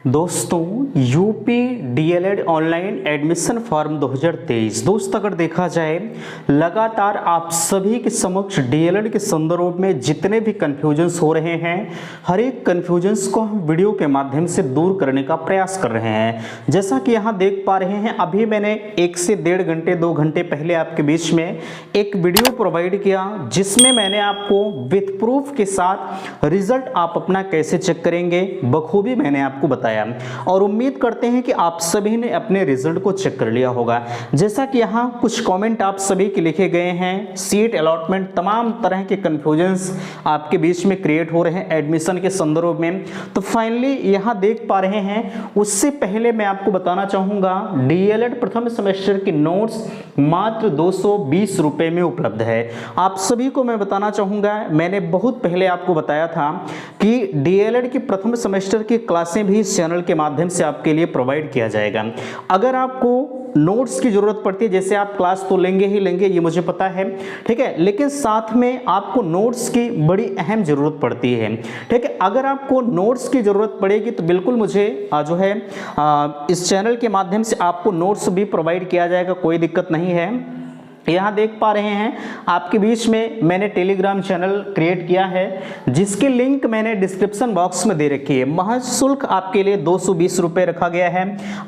दोस्तों UP DElEd online admission form 2023 दोस्त अगर देखा जाए लगातार आप सभी के समक्ष डीएलएड के संदर्भ में जितने भी कन्फ्यूजन्स हो रहे हैं हर एक कन्फ्यूजन्स को हम वीडियो के माध्यम से दूर करने का प्रयास कर रहे हैं। जैसा कि यहाँ देख पा रहे हैं अभी मैंने 1 से 1.5 घंटे 2 घंटे पहले आपके बीच में एक वीडियो प्रोवाइड किया जिसमें मैंने आपको विथ प्रूफ के साथ रिजल्ट आप अपना कैसे चेक करेंगे बखूबी मैंने आपको बताया और उम्मीद करते हैं कि आप सभी ने अपने रिजल्ट को चेक कर लिया होगा। जैसा कि यहाँ कुछ कमेंट आप सभी के लिखे गए हैं, सीट अलॉटमेंट तमाम तरह के कंफ्यूजन्स आपके बीच में क्रिएट हो रहे हैं एडमिशन के संदर्भ में, तो फाइनली यहाँ देख पा रहे हैं। उससे पहले मैं आपको बताना चाहूँगा डीएलएड प्रथम सेमेस्टर की नोट्स मात्र 220 रुपये में उपलब्ध है। आप सभी को मैं बताना चाहूँगा, मैंने बहुत पहले आपको बताया था कि डीएलएड की प्रथम सेमेस्टर की क्लासें भी चैनल के माध्यम से आपके लिए प्रोवाइड किया जाएगा। अगर आपको नोट्स की जरूरत पड़ती है, जैसे आप क्लास तो लेंगे ही लेंगे ये मुझे पता है, ठीक है, लेकिन साथ में आपको नोट्स की बड़ी अहम जरूरत पड़ती है, ठीक है। अगर आपको नोट्स की जरूरत पड़ेगी तो बिल्कुल मुझे जो है इस चैनल के माध्यम से आपको नोट्स भी प्रोवाइड किया जाएगा, कोई दिक्कत नहीं है। यहाँ देख पा रहे हैं आपके बीच में मैंने टेलीग्राम चैनल क्रिएट किया है जिसकी लिंक मैंने डिस्क्रिप्शन बॉक्स में दे रखी है। महज शुल्क आपके लिए 220 रुपये रखा गया है।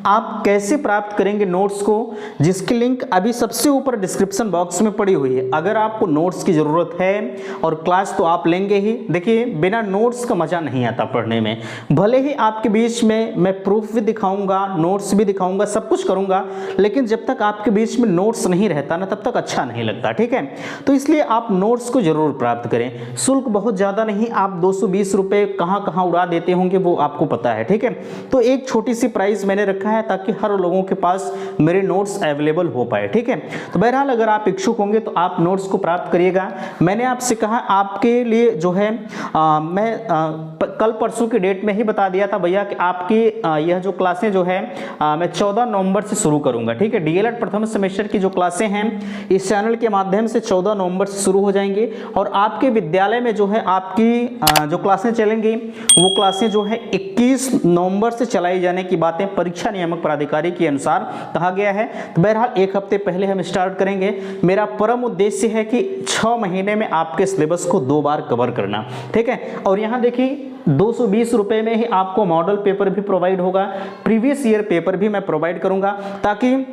आप कैसे प्राप्त करेंगे नोट्स को, जिसकी लिंक अभी सबसे ऊपर डिस्क्रिप्शन बॉक्स में पड़ी हुई है। अगर आपको नोट्स की ज़रूरत है और क्लास तो आप लेंगे ही, देखिए बिना नोट्स का मज़ा नहीं आता पढ़ने में। भले ही आपके बीच में मैं प्रूफ भी दिखाऊँगा, नोट्स भी दिखाऊँगा, सब कुछ करूँगा, लेकिन जब तक आपके बीच में नोट्स नहीं रहता ना तब तक अच्छा नहीं लगता, ठीक है। तो इसलिए आप नोट्स को जरूर प्राप्त करें। शुल्क बहुत ज़्यादा नहीं, आप 220 रुपये कहाँ कहाँ उड़ा देते होंगे वो आपको पता है, ठीक है। तो एक छोटी सी प्राइस मैंने रखा है ताकि हर लोगों के पास मेरे नोट्स अवेलेबल हो पाए, ठीक है। तो बहरहाल अगर आप इच्छुक होंगे तो आप नोट्स को प्राप्त करिएगा। मैंने आपसे कहा आपके लिए जो है मैं कल परसों की डेट में ही बता दिया था भैया कि आपकी यह जो क्लासें जो है मैं 14 नवंबर से शुरू करूँगा, ठीक है। डीएलएड प्रथम सेमेस्टर की जो क्लासें हैं इस चैनल के माध्यम से 14 नवंबर से शुरू हो जाएंगी और आपके विद्यालय में जो है आपकी जो क्लासें चलेंगी वो क्लासें जो है 21 नवंबर से चलाई जाने की बातें परीक्षा नियामक प्राधिकारी के अनुसार कहा गया है। तो बहरहाल 1 हफ्ते पहले हम स्टार्ट करेंगे। मेरा परम उद्देश्य है कि 6 महीने में आपके सिलेबस को 2 बार कवर करना, ठीक है। और यहाँ देखिए 220 रुपये में ही आपको मॉडल पेपर भी प्रोवाइड होगा, प्रीवियस ईयर पेपर भी मैं प्रोवाइड करूँगा ताकि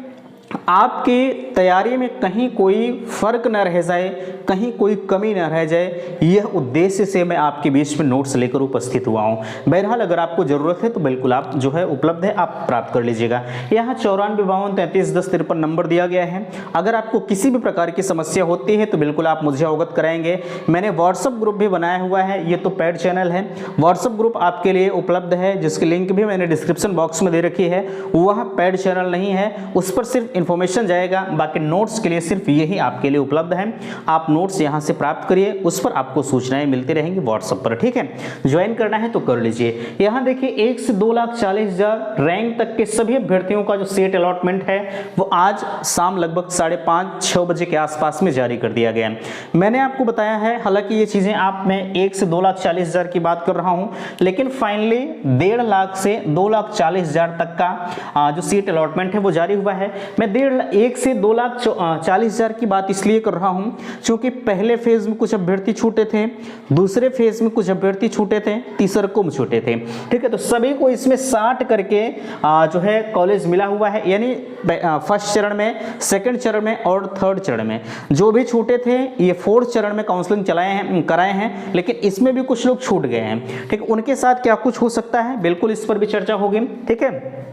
आपकी तैयारी में कहीं कोई फर्क न रह जाए, कहीं कोई कमी न रह जाए, यह उद्देश्य से मैं आपके बीच में नोट्स लेकर उपस्थित हुआ हूं। बहरहाल अगर आपको ज़रूरत है तो बिल्कुल आप जो है उपलब्ध है, आप प्राप्त कर लीजिएगा। यहाँ 9452331053 नंबर दिया गया है। अगर आपको किसी भी प्रकार की समस्या होती है तो बिल्कुल आप मुझे अवगत कराएंगे। मैंने व्हाट्सअप ग्रुप भी बनाया हुआ है, ये तो पेड चैनल है, व्हाट्सअप ग्रुप आपके लिए उपलब्ध है जिसकी लिंक भी मैंने डिस्क्रिप्शन बॉक्स में दे रखी है। वह पेड चैनल नहीं है, उस पर सिर्फ इंफॉर्मेशन जाएगा, बाकी नोट्स के लिए सिर्फ यही आपके लिए उपलब्ध है। आप नोट्स यहां से प्राप्त करिए, उस पर आपको सूचनाएं मिलती रहेंगी व्हाट्सएप पर, ठीक है। ज्वाइन करना है तो कर लीजिए। यहां देखिए 1 से 2,40,000 रैंक तक के सभी अभ्यर्थियों का जो सीट अलॉटमेंट है वो आज शाम लगभग 5:30-6 बजे के आसपास में जारी कर दिया गया। मैंने आपको बताया है, हालांकि ये चीजें आप मैं 1 से 2,40,000 की बात कर रहा हूं, लेकिन फाइनली 1.5 लाख से 2,40,000 तक का जो सीट अलॉटमेंट है वो जारी हुआ है। मैं 1 से 2,40,000 की बात इसलिए कर रहा हूं क्योंकि पहले फेज में कुछ अभ्यर्थी छूटे थे, दूसरे फेज में कुछ अभ्यर्थी छूटे थे, तीसरे को छूटे थे, ठीक है। तो सभी को इसमें 60 करके जो है कॉलेज मिला हुआ है, यानी फर्स्ट चरण में, सेकंड चरण में और थर्ड चरण में जो भी छूटे थे ये 4th चरण में काउंसलिंग कराए हैं, लेकिन इसमें भी कुछ लोग छूट गए हैं, ठीक है। उनके साथ क्या कुछ हो सकता है बिल्कुल इस पर भी चर्चा होगी, ठीक है।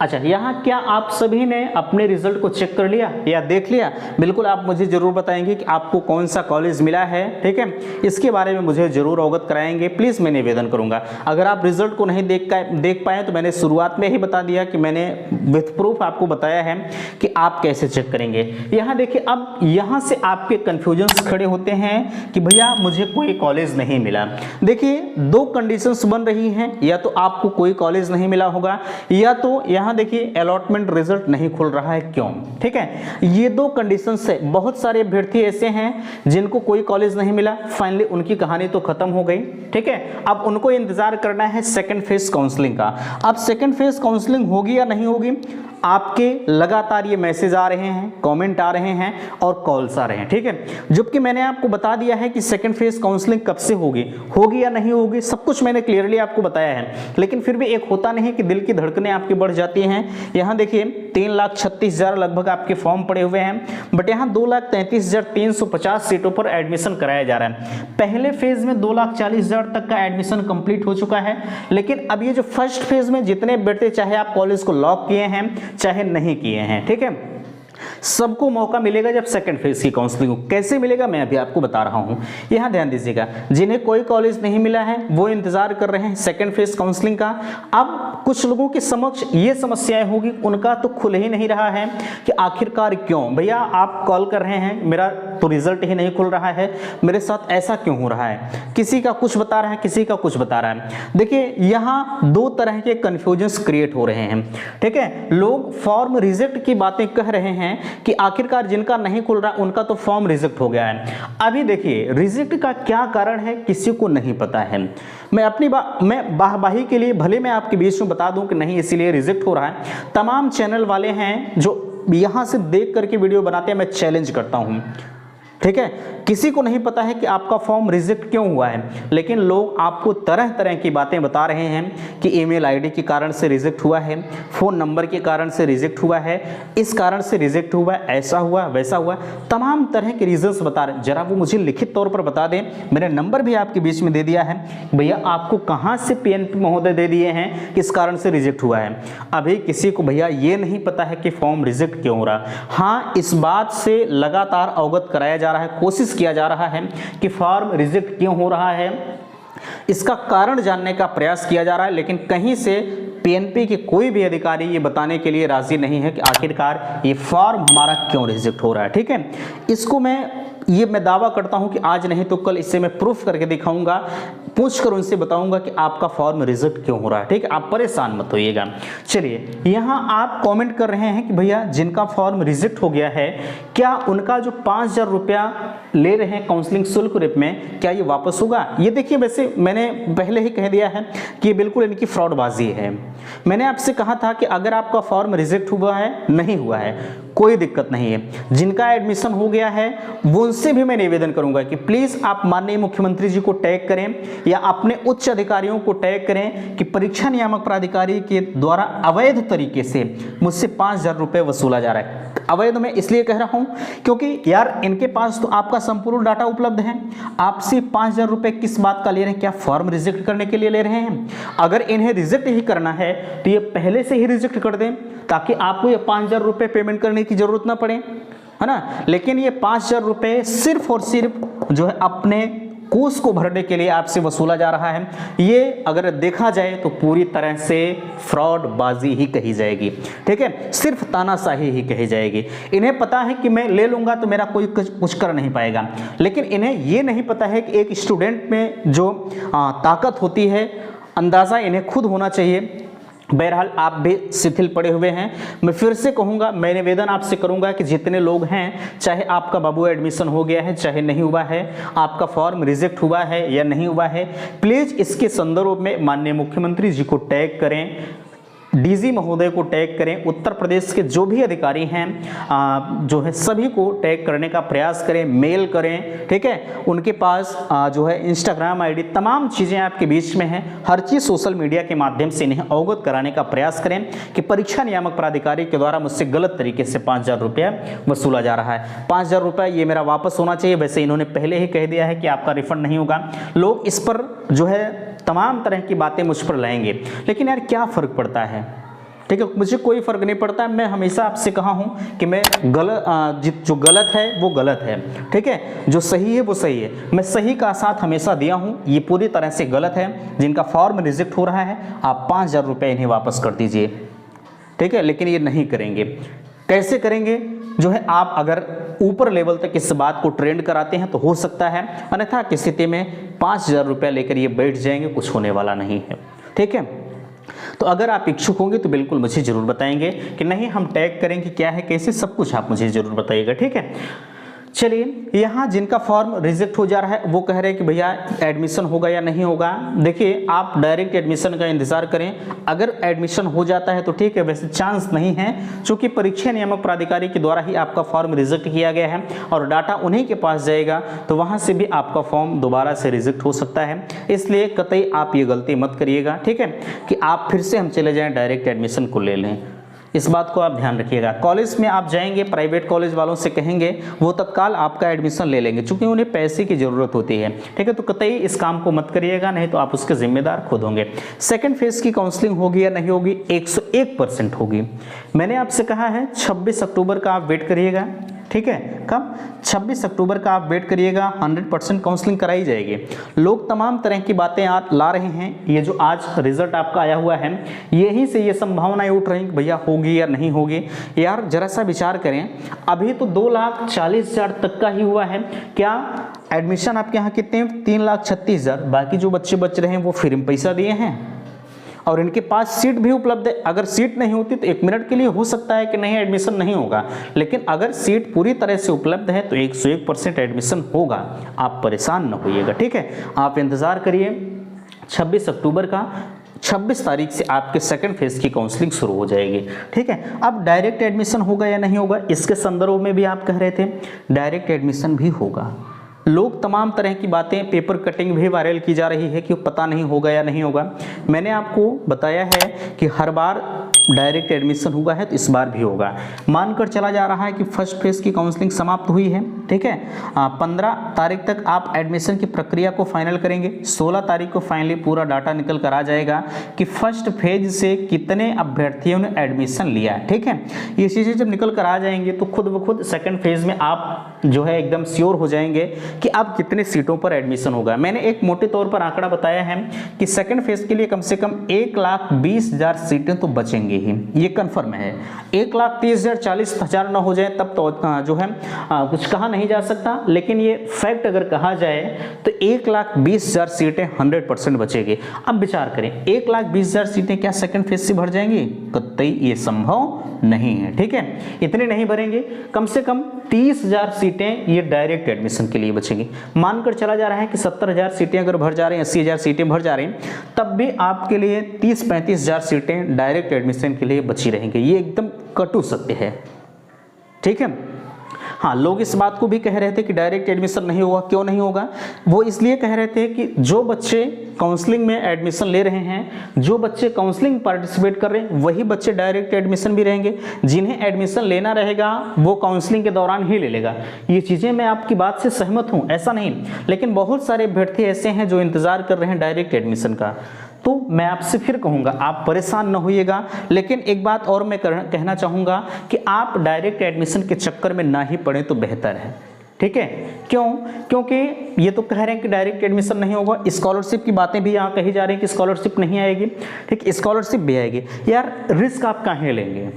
अच्छा, यहाँ क्या आप सभी ने अपने रिजल्ट को चेक कर लिया या देख लिया? बिल्कुल आप मुझे जरूर बताएंगे कि आपको कौन सा कॉलेज मिला है, ठीक है। इसके बारे में मुझे जरूर अवगत कराएंगे, प्लीज़ मैं निवेदन करूंगा। अगर आप रिजल्ट को नहीं देख पाए तो मैंने शुरुआत में ही बता दिया कि मैंने विथ प्रूफ आपको बताया है कि आप कैसे चेक करेंगे। यहाँ देखिए, अब यहाँ से आपके कन्फ्यूजन्स खड़े होते हैं कि भैया मुझे कोई कॉलेज नहीं मिला। देखिए 2 कंडीशंस बन रही हैं, या तो आपको कोई कॉलेज नहीं मिला होगा या तो तो यहाँ देखिए अलॉटमेंट रिजल्ट नहीं खुल रहा है, क्यों? ठीक है, ये दो कंडीशन से बहुत सारे अभ्यर्थी ऐसे हैं जिनको कोई कॉलेज नहीं मिला, फाइनली उनकी कहानी तो खत्म हो गई। ठीक है, अब उनको इंतजार करना है सेकंड फेज काउंसलिंग का। अब सेकंड फेज काउंसलिंग होगी या नहीं होगी, आपके लगातार ये मैसेज आ रहे हैं, कमेंट आ रहे हैं और कॉल्स आ रहे हैं। ठीक है, जबकि मैंने आपको बता दिया है कि सेकंड फेज काउंसलिंग कब से होगी या नहीं होगी, सब कुछ मैंने क्लियरली आपको बताया है। लेकिन फिर भी एक होता नहीं कि दिल की धड़कनें आपकी बढ़ जाती हैं। यहाँ देखिए 3,36,000 लगभग आपके फॉर्म पड़े हुए हैं, बट यहाँ 2,33,350 सीटों पर एडमिशन कराया जा रहा है। पहले फेज में 2,40,000 तक का एडमिशन कंप्लीट हो चुका है, लेकिन अब ये जो फर्स्ट फेज में जितने बेटे चाहे आप कॉलेज को लॉक किए हैं चाहे नहीं किए हैं, ठीक है, सबको मौका मिलेगा जब सेकंड फेज की काउंसलिंग हो। कैसे मिलेगा मैं अभी आपको बता रहा हूं, यहां ध्यान दीजिएगा। जिन्हें कोई कॉलेज नहीं मिला है वो इंतजार कर रहे हैं सेकंड फेज काउंसलिंग का। अब कुछ लोगों के समक्ष ये समस्याएं होगी, उनका तो खुल ही नहीं रहा है कि आखिरकार क्यों भैया आप कॉल कर रहे हैं, मेरा तो रिजल्ट ही नहीं खुल रहा है, मेरे साथ ऐसा क्यों हो रहा है। किसी का कुछ बता रहा है, किसी का कुछ बता रहा है। देखिए यहां दो तरह के कंफ्यूजन्स क्रिएट हो रहे हैं। ठीक है, लोग फॉर्म रिजेक्ट की बातें कह रहे हैं कि आखिरकार जिनका नहीं खुल रहा उनका तो फॉर्म रिजेक्ट हो गया है। अभी देखिए रिजेक्ट का क्या कारण है किसी को नहीं पता है। मैं वाहवाही के लिए भले मैं आपके बीच में बता दूं कि नहीं इसीलिए रिजेक्ट हो रहा है। तमाम चैनल वाले हैं जो यहां से देख करके वीडियो बनाते हैं, मैं चैलेंज करता हूं। ठीक है, किसी को नहीं पता है कि आपका फॉर्म रिजेक्ट क्यों हुआ है, लेकिन लोग आपको तरह तरह की बातें बता रहे हैं कि ईमेल आईडी के कारण से रिजेक्ट हुआ है, फ़ोन नंबर के कारण से रिजेक्ट हुआ है, इस कारण से रिजेक्ट हुआ है, ऐसा हुआ वैसा हुआ, तमाम तरह के रीजंस बता रहे हैं। जरा वो मुझे लिखित तौर पर बता दें, मैंने नंबर भी आपके बीच में दे दिया है, भैया आपको कहाँ से PNP महोदय दे दिए हैं किस कारण से रिजेक्ट हुआ है। अभी किसी को भैया ये नहीं पता है कि फॉर्म रिजेक्ट क्यों हो रहा। हाँ, इस बात से लगातार अवगत कराया जा रहा है, कोशिश किया जा रहा है कि फॉर्म रिजेक्ट क्यों हो रहा है, इसका कारण जानने का प्रयास किया जा रहा है, लेकिन कहीं से PNP के कोई भी अधिकारी ये बताने के लिए राजी नहीं है कि आखिरकार ये फॉर्म हमारा क्यों रिजेक्ट हो रहा है। ठीक है, इसको मैं दावा करता हूं कि आज नहीं तो कल इससे मैं प्रूफ करके दिखाऊंगा, पूछकर उनसे बताऊंगा कि आपका फॉर्म रिजेक्ट क्यों हो रहा है। ठीक है, आप परेशान मत होइएगा। चलिए, यहां आप कमेंट कर रहे हैं कि भैया जिनका फॉर्म रिजेक्ट हो गया है क्या उनका जो 5,000 रुपया ले रहे हैं काउंसलिंग शुल्क रूप में, क्या ये वापस होगा? ये देखिए, वैसे मैंने पहले ही कह दिया है कि ये बिल्कुल इनकी फ्रॉडबाजी है। मैंने आपसे कहा था कि अगर आपका फॉर्म रिजेक्ट हुआ है, नहीं हुआ है, कोई दिक्कत नहीं है, जिनका एडमिशन हो गया है वो उनसे भी मैं निवेदन करूंगा कि प्लीज आप माननीय मुख्यमंत्री जी को टैग करें या अपने उच्च अधिकारियों को टैग करें कि परीक्षा नियामक प्राधिकारी के द्वारा अवैध तरीके से मुझसे 5,000 रुपये वसूला जा रहा है। अवैध मैं इसलिए कह रहा हूं क्योंकि यार इनके पास तो आपका संपूर्ण डाटा उपलब्ध है, आपसे 5,000 रुपये किस बात का ले रहे हैं? क्या फॉर्म रिजेक्ट करने के लिए ले रहे हैं? अगर इन्हें रिजेक्ट ही करना है तो ये पहले से ही रिजेक्ट कर दें ताकि आपको ये 5,000 रुपये पेमेंट करने की जरूरत ना पड़े, है ना। लेकिन ये 5,000 रुपये सिर्फ और सिर्फ जो है अपने कोर्स को भरने के लिए आपसे वसूला जा रहा है। ये अगर देखा जाए तो पूरी तरह से फ्रॉडबाजी ही कही जाएगी। ठीक है, सिर्फ तानाशाही ही कही जाएगी। इन्हें पता है कि मैं ले लूंगा तो मेरा कोई कुछ कर नहीं पाएगा, लेकिन इन्हें ये नहीं पता है कि एक स्टूडेंट में जो ताकत होती है, अंदाज़ा इन्हें खुद होना चाहिए। बहरहाल आप भी शिथिल पड़े हुए हैं। मैं फिर से कहूँगा, मैं निवेदन आपसे करूँगा कि जितने लोग हैं, चाहे आपका बाबू एडमिशन हो गया है चाहे नहीं हुआ है, आपका फॉर्म रिजेक्ट हुआ है या नहीं हुआ है, प्लीज़ इसके संदर्भ में माननीय मुख्यमंत्री जी को टैग करें, DG महोदय को टैग करें, उत्तर प्रदेश के जो भी अधिकारी हैं जो है सभी को टैग करने का प्रयास करें, मेल करें। ठीक है, उनके पास जो है Instagram ID, तमाम चीज़ें आपके बीच में हैं। हर चीज़ सोशल मीडिया के माध्यम से इन्हें अवगत कराने का प्रयास करें कि परीक्षा नियामक प्राधिकारी के द्वारा मुझसे गलत तरीके से 5,000 रुपया वसूला जा रहा है। 5,000 रुपया ये मेरा वापस होना चाहिए। वैसे इन्होंने पहले ही कह दिया है कि आपका रिफंड नहीं होगा। लोग इस पर जो है तमाम तरह की बातें मुझ पर लाएंगे, लेकिन यार क्या फ़र्क पड़ता है? ठीक है, मुझे कोई फ़र्क नहीं पड़ता। मैं हमेशा आपसे कहा हूं कि मैं जो गलत है वो गलत है, ठीक है, जो सही है वो सही है। मैं सही का साथ हमेशा दिया हूं। ये पूरी तरह से गलत है। जिनका फॉर्म रिजेक्ट हो रहा है, आप 5,000 रुपये इन्हें वापस कर दीजिए। ठीक है, लेकिन ये नहीं करेंगे। कैसे करेंगे? जो है आप अगर ऊपर लेवल तक इस बात को ट्रेंड कराते हैं तो हो सकता है, अन्यथा की स्थिति में 5,000 रुपया लेकर ये बैठ जाएंगे, कुछ होने वाला नहीं है। ठीक है, तो अगर आप इच्छुक होंगे तो बिल्कुल मुझे ज़रूर बताएंगे, कि नहीं हम टैग करेंगे क्या है कैसे, सब कुछ आप मुझे ज़रूर बताइएगा, ठीक है। चलिए, यहाँ जिनका फॉर्म रिजेक्ट हो जा रहा है वो कह रहे हैं कि भैया एडमिशन होगा या नहीं होगा। देखिए, आप डायरेक्ट एडमिशन का इंतजार करें, अगर एडमिशन हो जाता है तो ठीक है, वैसे चांस नहीं है, क्योंकि परीक्षा नियामक प्राधिकारी के द्वारा ही आपका फॉर्म रिजेक्ट किया गया है और डाटा उन्हीं के पास जाएगा, तो वहाँ से भी आपका फॉर्म दोबारा से रिजेक्ट हो सकता है। इसलिए कतई आप ये गलती मत करिएगा, ठीक है, कि आप फिर से हम चले जाएँ डायरेक्ट एडमिशन को ले लें। इस बात को आप ध्यान रखिएगा। कॉलेज में आप जाएंगे, प्राइवेट कॉलेज वालों से कहेंगे, वो तत्काल आपका एडमिशन ले लेंगे, क्योंकि उन्हें पैसे की ज़रूरत होती है, ठीक है। तो कतई इस काम को मत करिएगा, नहीं तो आप उसके जिम्मेदार खुद होंगे। सेकंड फेज की काउंसलिंग होगी या नहीं होगी? 101% होगी। मैंने आपसे कहा है 26 अक्टूबर का आप वेट करिएगा, ठीक है। कब? 26 अक्टूबर का आप वेट करिएगा, 100% काउंसलिंग कराई जाएगी। लोग तमाम तरह की बातें ला रहे हैं, ये जो आज रिजल्ट आपका आया हुआ है, यहीं से ये संभावनाएं उठ रही हैं कि भैया होगी या नहीं होगी। यार जरा सा विचार करें, अभी तो 2,40,000 तक का ही हुआ है। क्या एडमिशन आपके यहाँ कितने? 3,36,000। बाकी जो बच्चे बच रहे हैं वो फ्री में पैसा दिए हैं और इनके पास सीट भी उपलब्ध है। अगर सीट नहीं होती तो 1 मिनट के लिए हो सकता है कि नहीं एडमिशन नहीं होगा, लेकिन अगर सीट पूरी तरह से उपलब्ध है तो 101% एडमिशन होगा। आप परेशान न होइएगा, ठीक है। आप इंतज़ार करिए 26 अक्टूबर का। 26 तारीख से आपके सेकंड फेज की काउंसलिंग शुरू हो जाएगी, ठीक है। अब डायरेक्ट एडमिशन होगा या नहीं होगा, इसके संदर्भ में भी आप कह रहे थे डायरेक्ट एडमिशन भी होगा। लोग तमाम तरह की बातें, पेपर कटिंग भी वायरल की जा रही है कि पता नहीं होगा या नहीं होगा। मैंने आपको बताया है कि हर बार डायरेक्ट एडमिशन हुआ है तो इस बार भी होगा। मानकर चला जा रहा है कि फर्स्ट फेज की काउंसलिंग समाप्त हुई है, ठीक है। 15 तारीख तक आप एडमिशन की प्रक्रिया को फाइनल करेंगे। 16 तारीख को फाइनली पूरा डाटा निकल कर आ जाएगा कि फर्स्ट फेज से कितने अभ्यर्थियों ने एडमिशन लिया, ठीक है। ये चीज़ें जब निकल कर आ जाएंगे तो खुद ब खुद सेकेंड फेज में आप जो है एकदम श्योर हो जाएंगे कि अब कितने सीटों पर एडमिशन होगा। मैंने एक मोटे तौर पर आंकड़ा बताया है कि सेकेंड फेज के लिए कम से कम 1,20,000 सीटें तो बचेंगी ही, ये कंफर्म है। 1,30,000 40,000 ना हो जाए तब तो जो है कुछ कहा नहीं जा सकता, लेकिन ये फैक्ट अगर कहा जाए तो 1,20,000 सीटें 100% बचेगी। अब विचार करें, 1,20,000 सीटें क्या सेकेंड फेज से भर जाएंगी? कतई ये संभव नहीं है, ठीक है। इतने नहीं भरेंगे, कम से कम 30,000 सीटें ये डायरेक्ट एडमिशन के लिए बचेंगी। मानकर चला जा रहा है कि 70,000 सीटें अगर भर जा रही हैं, 80,000 सीटें भर जा रही हैं, तब भी आपके लिए 30-35,000 सीटें डायरेक्ट एडमिशन के लिए बची रहेंगी। ये एकदम कटु सत्य है, ठीक है। हाँ, लोग इस बात को भी कह रहे थे कि डायरेक्ट एडमिशन नहीं होगा। क्यों नहीं होगा? वो इसलिए कह रहे थे कि जो बच्चे काउंसलिंग में एडमिशन ले रहे हैं, जो बच्चे काउंसलिंग में पार्टिसिपेट कर रहे हैं, वही बच्चे डायरेक्ट एडमिशन भी रहेंगे। जिन्हें एडमिशन लेना रहेगा वो काउंसलिंग के दौरान ही ले लेगा। ये चीज़ें मैं आपकी बात से सहमत हूँ, ऐसा नहीं, लेकिन बहुत सारे अभ्यर्थी ऐसे हैं जो इंतजार कर रहे हैं डायरेक्ट एडमिशन का। तो मैं आपसे फिर कहूँगा, आप परेशान न होइएगा, लेकिन एक बात और मैं कहना चाहूँगा कि आप डायरेक्ट एडमिशन के चक्कर में ना ही पड़े तो बेहतर है, ठीक है। क्यों? क्योंकि ये तो कह रहे हैं कि डायरेक्ट एडमिशन नहीं होगा। स्कॉलरशिप की बातें भी यहाँ कही जा रही हैं कि स्कॉलरशिप नहीं आएगी, ठीक, स्कॉलरशिप भी आएगी। यार रिस्क आप काहे लेंगे,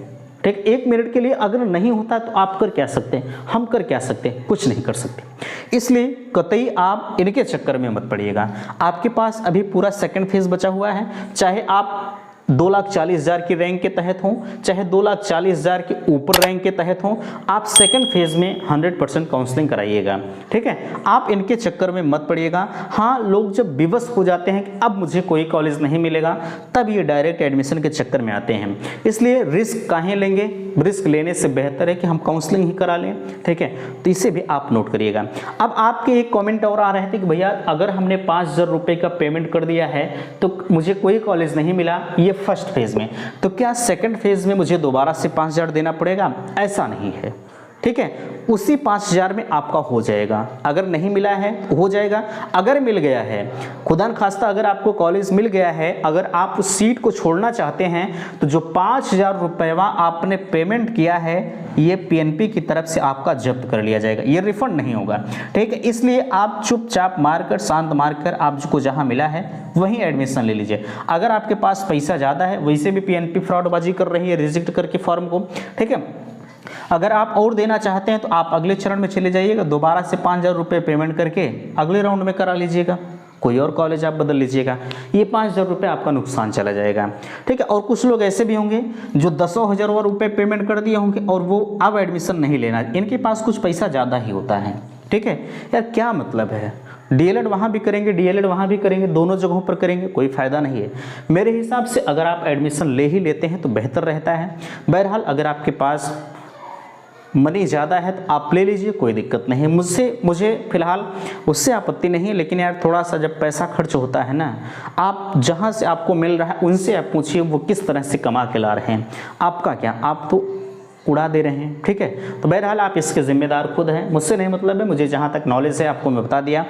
ठीक। 1 मिनट के लिए अगर नहीं होता तो आप कर क्या सकते हैं, हम कर क्या सकते हैं? कुछ नहीं कर सकते। इसलिए कतई आप इनके चक्कर में मत पड़िएगा। आपके पास अभी पूरा सेकंड फेज बचा हुआ है, चाहे आप 2,40,000 की रैंक के तहत हों, चाहे 2,40,000 के ऊपर रैंक के तहत हों, आप सेकंड फेज में 100% काउंसलिंग कराइएगा, ठीक है। आप इनके चक्कर में मत पड़िएगा। हाँ, लोग जब विवश हो जाते हैं कि अब मुझे कोई कॉलेज नहीं मिलेगा, तब ये डायरेक्ट एडमिशन के चक्कर में आते हैं। इसलिए रिस्क काहे लेंगे? रिस्क लेने से बेहतर है कि हम काउंसलिंग ही करा लें, ठीक है। तो इसे भी आप नोट करिएगा। अब आपके एक कॉमेंट और आ रहे थे कि भैया अगर हमने 5,000 रुपये का पेमेंट कर दिया है तो मुझे कोई कॉलेज नहीं मिला, ये फर्स्ट फेज में, तो क्या सेकंड फेज में मुझे दोबारा से 5,000 देना पड़ेगा? ऐसा नहीं है, ठीक है। उसी 5,000 में आपका हो जाएगा। अगर नहीं मिला है तो हो जाएगा, अगर मिल गया है, खुदा न खास्ता अगर आपको कॉलेज मिल गया है, अगर आप उस सीट को छोड़ना चाहते हैं तो जो 5,000 रुपयवा आपने पेमेंट किया है ये पीएनपी की तरफ से आपका जब्त कर लिया जाएगा, ये रिफंड नहीं होगा, ठीक है। इसलिए आप चुपचाप मारकर, शांत मारकर आपको जहां मिला है वहीं एडमिशन ले लीजिए। अगर आपके पास पैसा ज़्यादा है, वैसे भी पीएनपी फ्रॉडबाजी कर रही है रिजेक्ट करके फॉर्म को, ठीक है। अगर आप और देना चाहते हैं तो आप अगले चरण में चले जाइएगा, दोबारा से 5,000 रुपये पेमेंट करके अगले राउंड में करा लीजिएगा, कोई और कॉलेज आप बदल लीजिएगा, ये 5,000 रुपये आपका नुकसान चला जाएगा। ठीक है, और कुछ लोग ऐसे भी होंगे जो 10,000 रुपये पेमेंट कर दिए होंगे और वो अब एडमिशन नहीं लेना, इनके पास कुछ पैसा ज़्यादा ही होता है। ठीक है यार, क्या मतलब है, डीएलएड वहाँ भी करेंगे, डीएलएड वहाँ भी करेंगे, दोनों जगहों पर करेंगे, कोई फ़ायदा नहीं है। मेरे हिसाब से अगर आप एडमिशन ले ही लेते हैं तो बेहतर रहता है। बहरहाल अगर आपके पास मनी ज़्यादा है तो आप ले लीजिए, कोई दिक्कत नहीं है। मुझे फ़िलहाल उससे आपत्ति नहीं है, लेकिन यार थोड़ा सा जब पैसा खर्च होता है ना, आप जहाँ से आपको मिल रहा है उनसे आप पूछिए वो किस तरह से कमा के ला रहे हैं, आपका क्या, आप तो उड़ा दे रहे हैं। ठीक है, तो बहरहाल आप इसके ज़िम्मेदार खुद हैं, मुझसे नहीं मतलब है, मुझे जहाँ तक नॉलेज है आपको मैं बता दिया।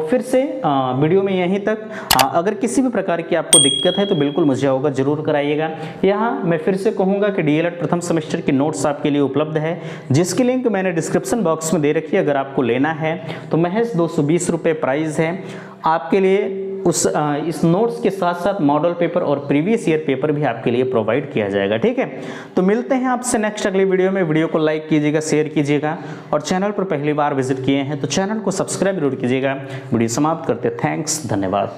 फिर से वीडियो में यहीं तक। अगर किसी भी प्रकार की आपको दिक्कत है तो बिल्कुल मुझे अवगत जरूर कराइएगा। यहाँ मैं फिर से कहूँगा कि डीएलएड प्रथम सेमेस्टर की नोट्स आपके लिए उपलब्ध है, जिसकी लिंक मैंने डिस्क्रिप्शन बॉक्स में दे रखी है। अगर आपको लेना है तो महज 220 रुपये प्राइस है आपके लिए। इस नोट्स के साथ साथ मॉडल पेपर और प्रीवियस ईयर पेपर भी आपके लिए प्रोवाइड किया जाएगा। ठीक है, तो मिलते हैं आपसे नेक्स्ट अगली वीडियो में। वीडियो को लाइक कीजिएगा, शेयर कीजिएगा, और चैनल पर पहली बार विजिट किए हैं तो चैनल को सब्सक्राइब जरूर कीजिएगा। वीडियो समाप्त करते, थैंक्स, धन्यवाद।